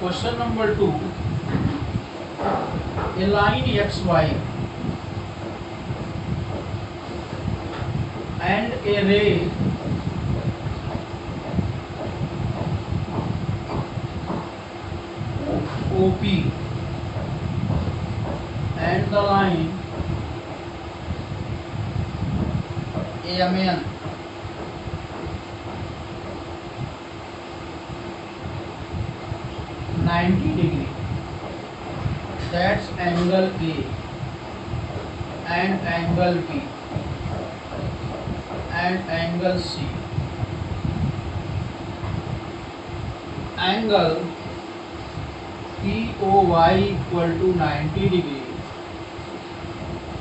Question number 2. A line XY and a ray OP and the line AMN (90°). That's angle A and angle B and angle C. Angle POY equal to 90°.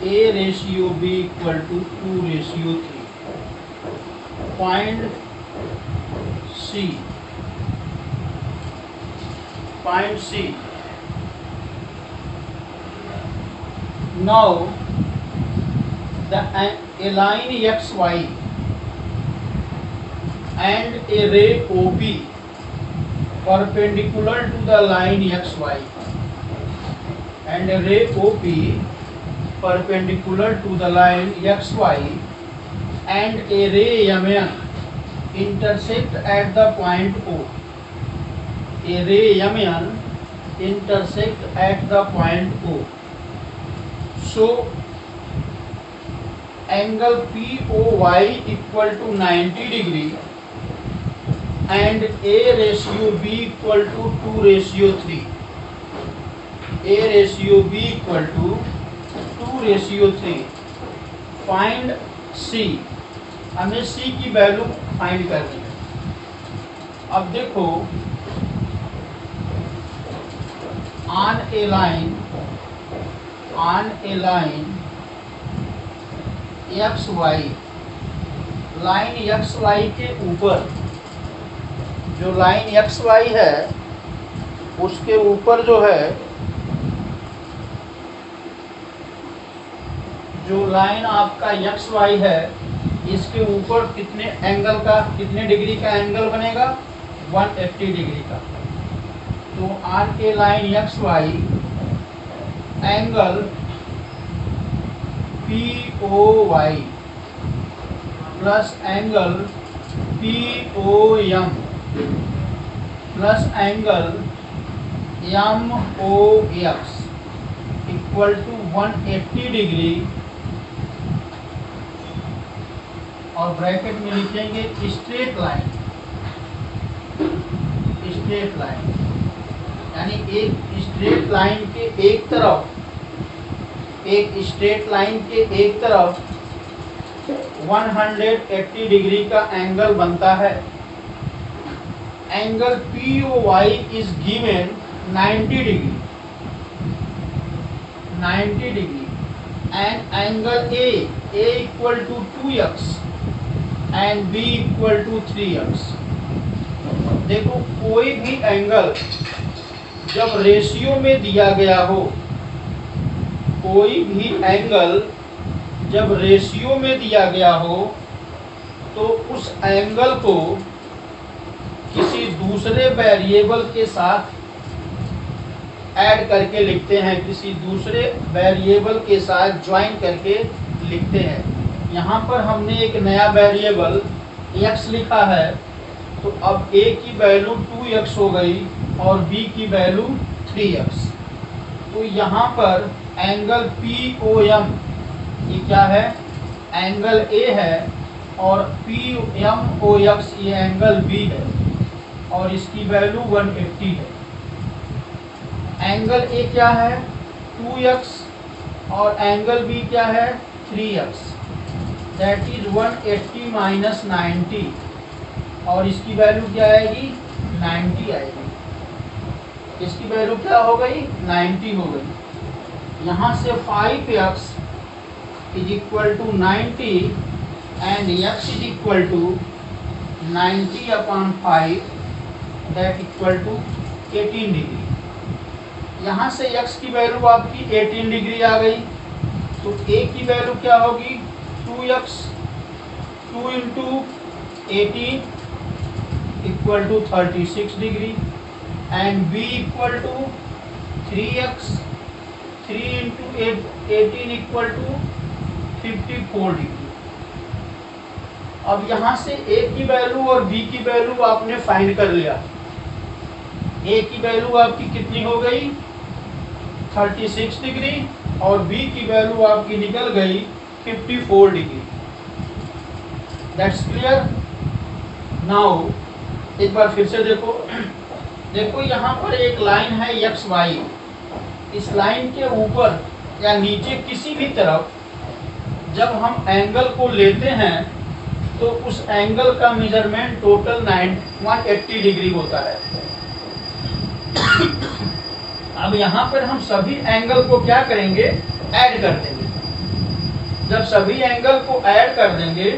A ratio B equal to 2:3. Find C. Find C. Now a line XY and a ray OP perpendicular to the line XY and a ray OP perpendicular to the line XY and a ray MN intersect at the point O. A ray MN intersect at the point O. So angle POY equal to 90° and A ratio B equal to 2:3. A ratio B equal to 2:3. Find C. हमें C की value find करनी है। अब देखो, on a line XY, line XY के ऊपर, जो line XY है उसके ऊपर जो है, जो लाइन आपका XY है इसके ऊपर कितने डिग्री का एंगल बनेगा? 180° का। तो on a line XY angle POY plus angle POM plus angle MOX equal to 180° और ब्रैकेट में लिखेंगे स्ट्रेट लाइन। स्ट्रेट लाइन यानी एक स्ट्रेट लाइन के एक तरफ 180° का एंगल बनता है। Angle POY is given 90° and angle A equal to 2x and B equal to 3x। देखो, कोई भी एंगल जब रेशियो में दिया गया हो, कोई भी एंगल जब रेशियो में दिया गया हो तो उस एंगल को किसी दूसरे वेरिएबल के साथ ऐड करके लिखते हैं, किसी दूसरे वेरिएबल के साथ ज्वाइन करके लिखते हैं। यहाँ पर हमने एक नया वेरिएबल x लिखा है, तो अब a की वैल्यू 2x हो गई और b की वैल्यू 3x। तो यहाँ पर एंगल POM ये क्या है? एंगल A है और PMOX ये एंगल B है और इसकी वैल्यू 180 है। एंगल A क्या है? 2x और एंगल B क्या है? 3x। दैट इज 180 माइनस 90 और इसकी वैल्यू क्या आएगी? 90 आएगी। इसकी वैल्यू क्या हो गई? 90 हो गई। यहाँ से 5x is equal to 90 and x is equal to 90/5 that equal to 18°। यहाँ से x की वैल्यू आपकी 18° आ गई, तो a की वैल्यू क्या होगी? 2x 2 into 18 equal to 36°। and b equal to 3x, 3 into 18 equal to 54 degree. अब यहाँ से a की वैल्यू और b की वैल्यू आपने फाइंड कर लिया। a की वैल्यू आपकी कितनी हो गई 36 डिग्री और b की वैल्यू आपकी निकल गई 54 डिग्री। That's clear. नाउ एक बार फिर से देखो, देखो यहाँ पर एक लाइन है एक्स वाई, इस लाइन के ऊपर या नीचे किसी भी तरफ जब हम एंगल को लेते हैं तो उस एंगल का मेजरमेंट टोटल 180 डिग्री होता है। अब यहाँ पर हम सभी एंगल को क्या करेंगे, ऐड कर देंगे। जब सभी एंगल को ऐड कर देंगे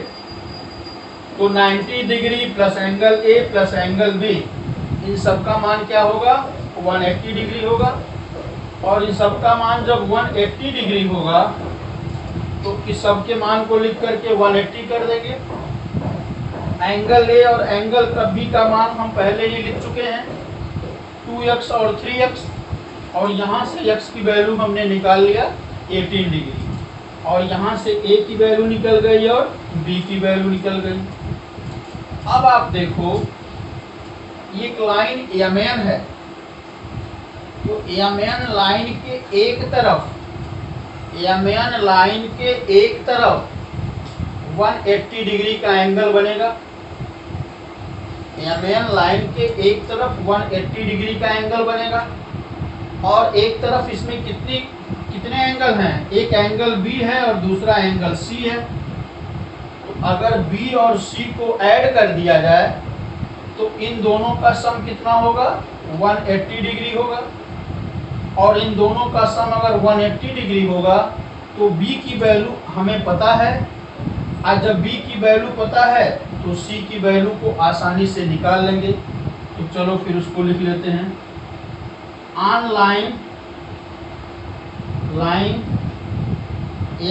तो 90 degree plus angle A plus angle B, इन सब का मान क्या होगा 180 डिग्री होगा। और इन सब का मान जब 180 डिग्री होगा तो इस सब के मान को लिख करके 180 कर देंगे। एंगल ए और एंगल बी का मान हम पहले ही लिख चुके हैं 2x और 3x, और यहाँ से x की वैल्यू हमने निकाल लिया 18 डिग्री, और यहाँ से a की वैल्यू निकल गई और b की वैल्यू निकल गई। अब आप देखो ये एक लाइन MN है, तो MN लाइन के एक तरफ, MN लाइन के एक तरफ 180 डिग्री का एंगल बनेगा। MN लाइन के एक तरफ 180 डिग्री का एंगल बनेगा, और एक तरफ इसमें कितने एंगल हैं, एक एंगल B है और दूसरा एंगल C है। तो अगर B और C को ऐड कर दिया जाए तो इन दोनों का सम कितना होगा 180 डिग्री होगा, और इन दोनों का सम अगर 180 डिग्री होगा तो B की वैल्यू हमें पता है। आज जब B की वैल्यू पता है तो C की वैल्यू को आसानी से निकाल लेंगे। तो चलो फिर उसको लिख लेते हैं। ऑन लाइन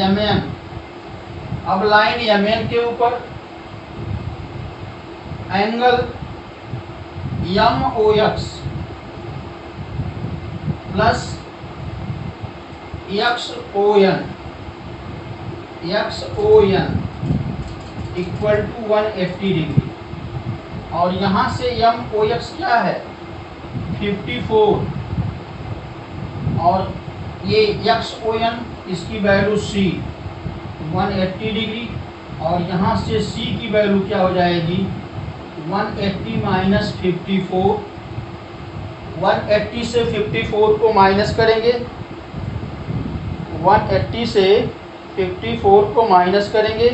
MN, अब लाइन MN के ऊपर angle MOX plus XON equal to 180 degree, और यहाँ से MOX क्या है 54, और ये XON इसकी वैल्यू C 180 डिग्री, और यहाँ से C की वैल्यू क्या हो जाएगी 180 माइनस 54। 180 से 54 को माइनस करेंगे, 180 से 54 को माइनस करेंगे,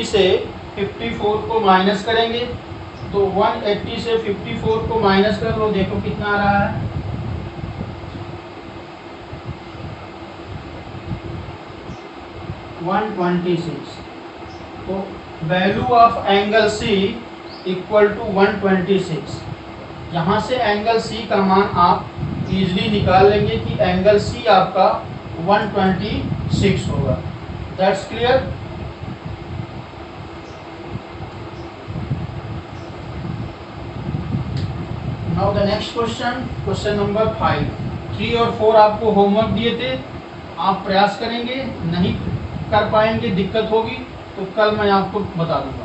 से 54 को माइनस करेंगे तो 180 से 54 को माइनस कर लो, देखो कितना आ रहा है 126। तो value of angle C equal to 126। यहाँ से एंगल C का मान आप इजीली निकाल लेंगे कि एंगल C आपका 126 होगा। That's clear. Now the next question number 5। 3 और 4 आपको होमवर्क दिए थे, आप प्रयास करेंगे, नहीं कर पाएंगे दिक्कत होगी तो कल मैं आपको बता दूंगा।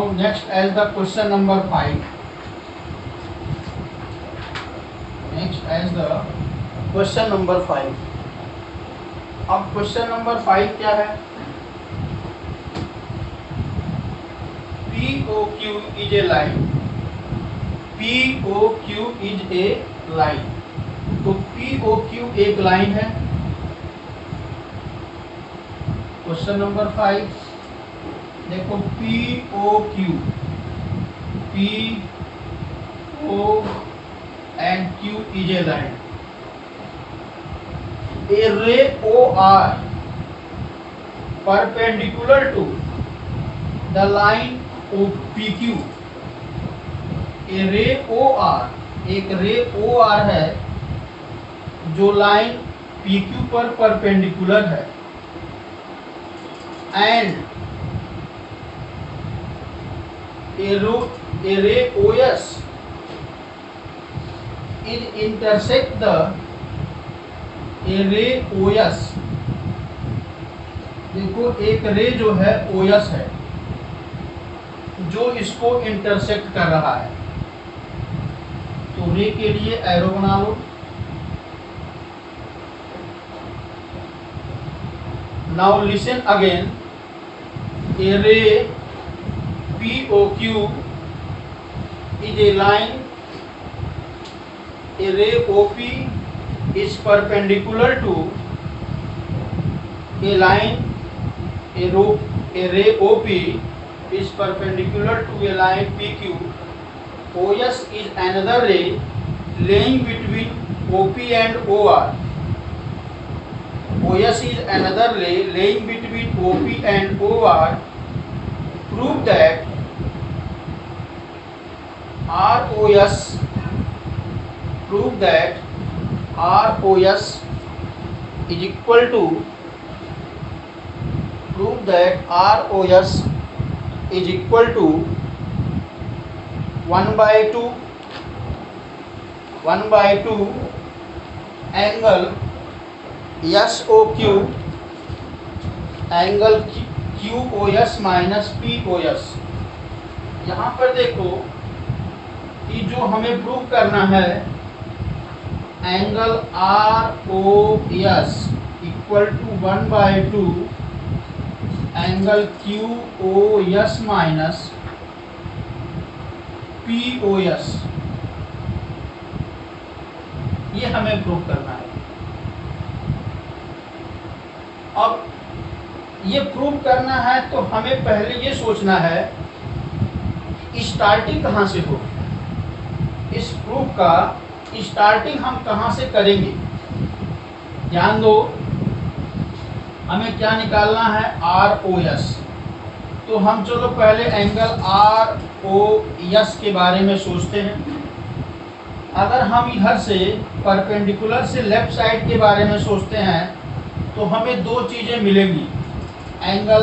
Now next as the question number 5. Next as the question number 5. अब क्वेश्चन नंबर 5 क्या है? POQ is a line. POQ is a line. तो POQ एक लाइन है. क्वेश्चन नंबर 5 देखो, POQ, PO and Q is a line. A ray OR perpendicular to the line PQ. A ray OR, एक रे OR है जो line PQ पर perpendicular है. And a ray OS is intersect the a ray OS. देखो, एक रे जो है OS है जो इसको इंटरसेक्ट कर रहा है. तो रे के लिए एरो बना लो. Now listen again. A ray POQ is a line. A ray OP is perpendicular to a line. A ray OP is perpendicular to a line PQ. OS is another ray laying between OP and OR. OS is another ray laying between OP and OR. Prove that ROS is equal to prove that ROS is equal to 1 by 2 angle SOQ angle QOS minus POS. यहाँ पर देखो कि जो हमें prove करना है, angle ROS equal to 1 by 2 angle QOS minus POS, ये हमें प्रूव करना है. अब ये प्रूव करना है तो हमें पहले ये सोचना है कि स्टार्टिंग कहाँ से हो. इस प्रूफ का स्टार्टिंग हम कहाँ से करेंगे. ध्यान दो, हमें क्या निकालना है? ROS. तो हम चलो पहले एंगल ROS के बारे में सोचते हैं. अगर हम इधर से परपेंडिकुलर से लेफ्ट साइड के बारे में सोचते हैं तो हमें दो चीज़ें मिलेंगी. एंगल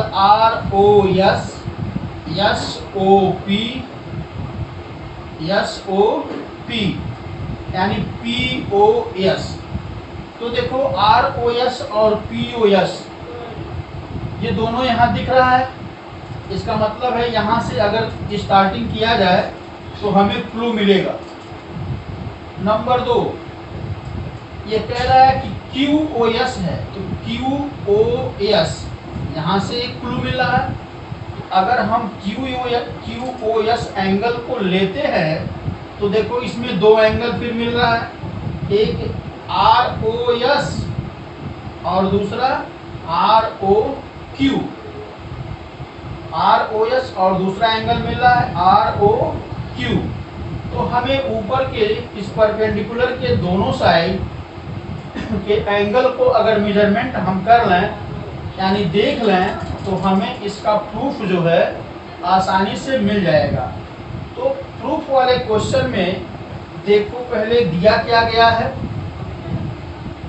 ROS SOP यानी POS. तो देखो, ROS और POS ये दोनों यहाँ दिख रहा है. इसका मतलब है यहाँ से अगर स्टार्टिंग किया जाए तो हमें क्लू मिलेगा. नंबर 2, ये कह रहा है कि QOS है, तो QOS यहाँ से एक क्लू मिल रहा है. अगर हम QOS एंगल को लेते हैं तो देखो इसमें दो एंगल फिर मिल रहा है. एक ROS और दूसरा ROQ. ROS और दूसरा एंगल मिल रहा है ROQ. तो हमें ऊपर के इस परपेंडिकुलर के दोनों साइड के एंगल को अगर मेजरमेंट हम कर लें, यानी देख लें, तो हमें इसका प्रूफ जो है आसानी से मिल जाएगा. तो प्रूफ वाले क्वेश्चन में देखो पहले दिया क्या गया है,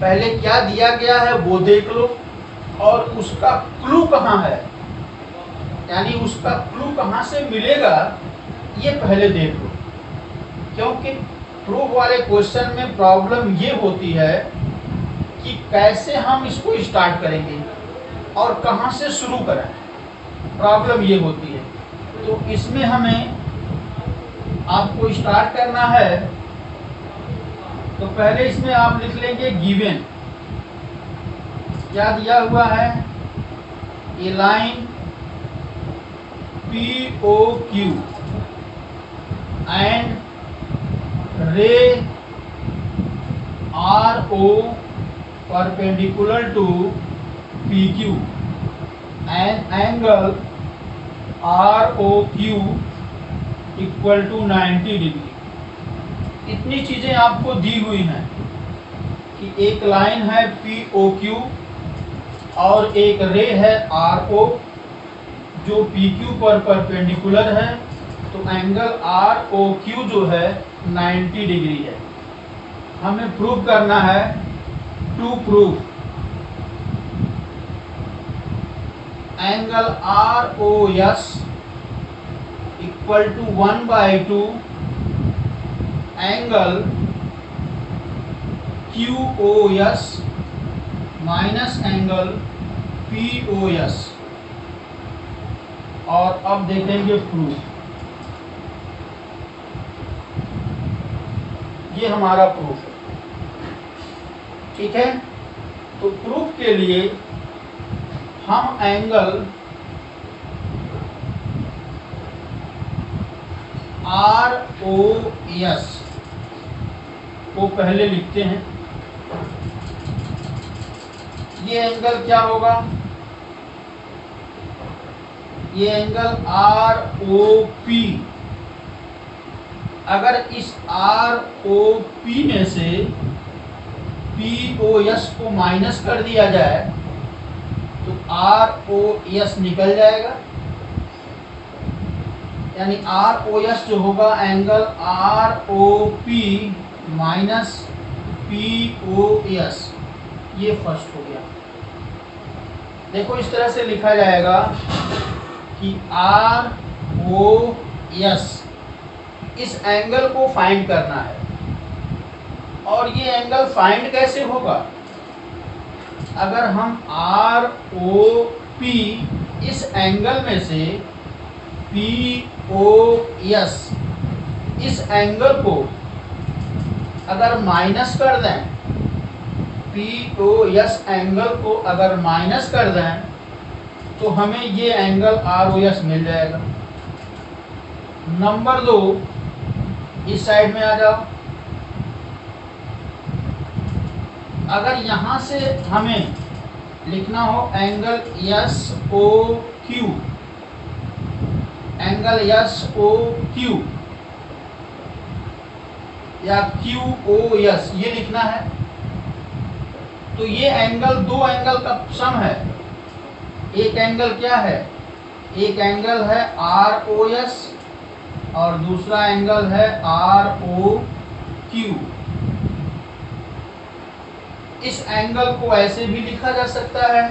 पहले क्या दिया गया है वो देख लो, और उसका क्लू कहाँ है, यानी उसका क्लू कहाँ से मिलेगा ये पहले देख लो. क्योंकि प्रूफ वाले क्वेश्चन में प्रॉब्लम ये होती है कि कैसे हम इसको स्टार्ट करेंगे और कहाँ से शुरू करें. प्रॉब्लम ये होती है. तो तो इसमें हमें आपको स्टार्ट करना है, तो पहले इसमें आप लिख लेंगे गिवन। क्या दिया हुआ है? A line POQ and ray RO perpendicular to PQ and angle ROQ equal to 90 degree. इतनी चीजें आपको दी हुई हैं कि एक लाइन है POQ और एक रे है RO जो PQ पर परपेंडिकुलर है, तो एंगल ROQ जो है 90 डिग्री है। हमें प्रूव करना है। To prove angle ROS equal to 1/2 angle QOS minus angle POS। और अब देखेंगे प्रूफ। ये हमारा प्रूफ है, ठीक है। तो प्रूफ के लिए हम एंगल ROS को पहले लिखते हैं। ये एंगल क्या होगा? ये एंगल ROP। अगर इस ROP में से POS को माइनस कर दिया जाए तो ROS निकल जाएगा, यानी ROS जो होगा एंगल ROP माइनस POS। ये फर्स्ट हो गया। देखो इस तरह से लिखा जाएगा कि ROS इस एंगल को फाइंड करना है। और ये एंगल फाइंड कैसे होगा? अगर हम ROP इस एंगल में से POS इस एंगल को अगर माइनस कर दें, POS एंगल को अगर माइनस कर दें तो हमें ये एंगल ROS मिल जाएगा। नंबर 2, इस साइड में आ जाओ। अगर यहाँ से हमें लिखना हो एंगल SOQ, एंगल SOQ या QOS ये लिखना है, तो ये एंगल दो एंगल का सम है। एक एंगल क्या है? एक एंगल है ROS और दूसरा एंगल है ROQ। इस एंगल को ऐसे भी लिखा जा सकता है,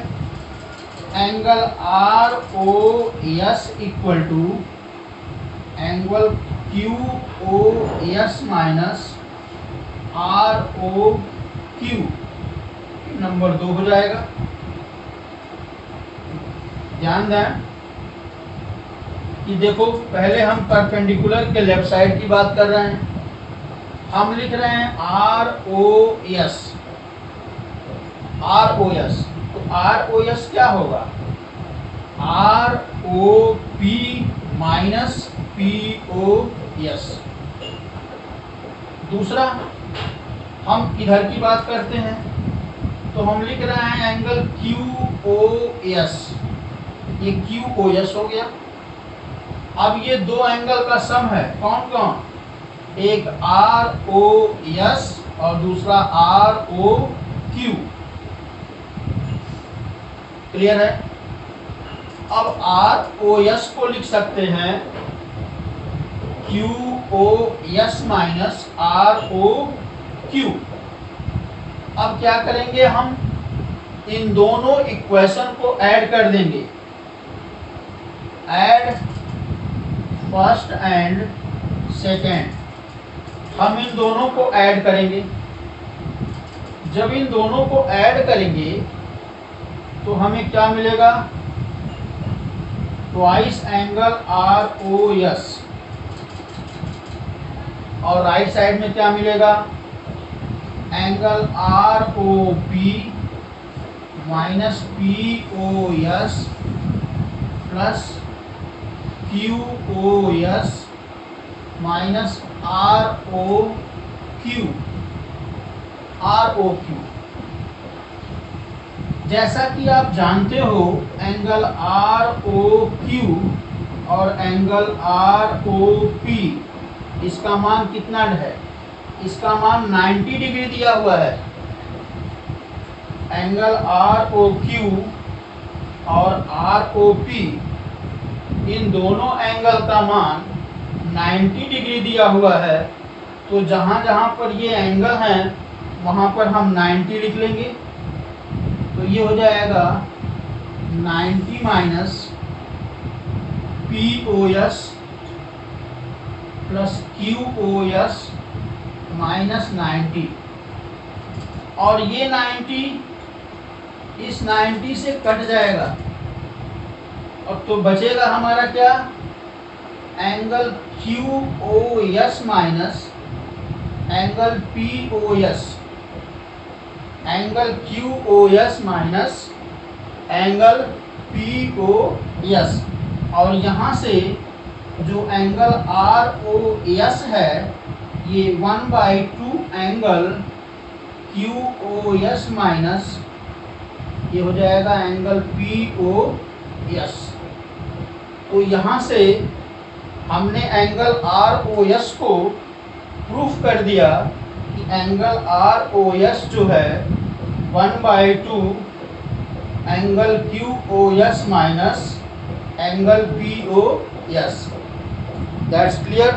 angle ROS equal to angle QOS minus ROQ। Number 2 हो जाएगा। ध्यान दें कि देखो पहले हम परपेंडिकुलर के लेफ्ट साइड की बात कर रहे हैं। हम लिख रहे हैं ROS। तो ROS क्या होगा? ROP minus POS। दूसरा हम इधर की बात करते हैं, तो हम लिख रहे हैं एंगल QOS। ये QOS हो गया। अब ये दो एंगल का सम है, कौन कौन? एक ROS और दूसरा ROQ। क्लियर है? अब ROS को लिख सकते हैं QOS माइनस ROQ। अब क्या करेंगे? हम इन दोनों इक्वेशन को ऐड कर देंगे। ऐड फर्स्ट एंड सेकेंड, हम इन दोनों को ऐड करेंगे। जब इन दोनों को ऐड करेंगे तो हमें क्या मिलेगा? Twice angle R O S, और राइट साइड में क्या मिलेगा, angle R O B minus P O S plus Q O S minus R O Q. जैसा कि आप जानते हो एंगल आर ओ क्यू और एंगल आर ओ पी, इसका मान कितना है, इसका मान 90 डिग्री दिया हुआ है। एंगल आर ओ क्यू और आर ओ पी, इन दोनों एंगल का मान 90 डिग्री दिया हुआ है। तो जहाँ जहाँ पर ये एंगल हैं वहाँ पर हम 90 लिख लेंगे। तो ये हो जाएगा 90 minus P O S plus Q O S minus 90, और ये 90 इस 90 से कट जाएगा, और तो बचेगा हमारा क्या, angle Q O S minus angle P O S, angle Q O S minus angle P O S. और यहाँ से जो एंगल आर ओ एस है ये 1/2 angle Q O S minus ये हो जाएगा एंगल पी ओ एस। तो यहाँ से हमने एंगल आर ओ एस को प्रूफ कर दिया कि एंगल आर ओ एस जो है 1/2 angle Q O S minus angle P O S. That's clear.